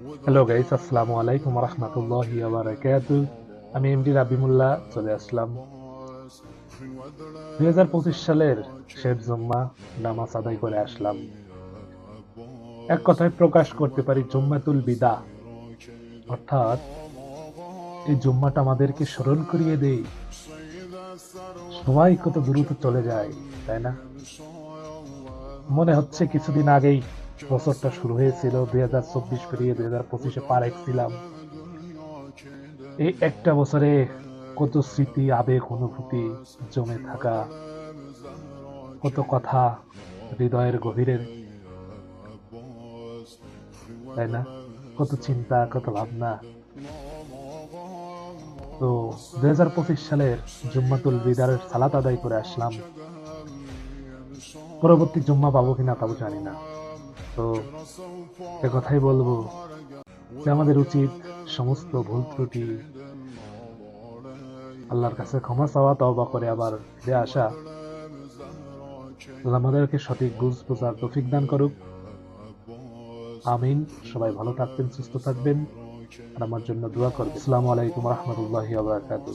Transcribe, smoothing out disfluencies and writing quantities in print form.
Hello guys, আসসালামু আলাইকুম রহমতুল্লাহি ওয়া বারাকাতুহু। আমি এমডি রাবিমুল্লাহ চলে আসলাম। 2025 সালের শেষ জুম্মা নামাজ আদায় করে আসলাম। এক কথায় প্রকাশ করতে পারি জুম্মাতুল বিদা, অর্থাৎ এই জুম্মাটা আমাদেরকে স্মরণ করিয়ে দেয় সময় কত দ্রুত চলে যায়, তাই না? মনে হচ্ছে কিছুদিন আগেই বছরটা শুরু হয়েছিল, 2024 পেরিয়ে 2025-এ পা রাখছিলাম। এই একটা বছরে কত স্মৃতি, আবেগ, অনুভূতি জমে থাকা, কত কথা হৃদয়ের গভীরে, তাই না? কত চিন্তা, কত ভাবনা। তো 2025 সালের জুম্মাতুল বিদারের সালাত আদায় করে আসলাম। পরবর্তী জুম্মা পাবো কিনা তাও জানি না। তো কথাই বলবো যে আমাদের উচিত সমস্ত ভুল ত্রুটি আল্লাহর কাছে ক্ষমা চাওয়া, তওবা করে আবার ফিরে আসা। আল্লাহ আমাদেরকে সঠিক বুঝার তৌফিক দান করুক। আমিন। সবাই ভালো থাকবেন, সুস্থ থাকবেন, আর আমার জন্য দোয়া করবেন। আসসালামু আলাইকুম রহমতুল্লাহি ওয়া বারাকাতুহু।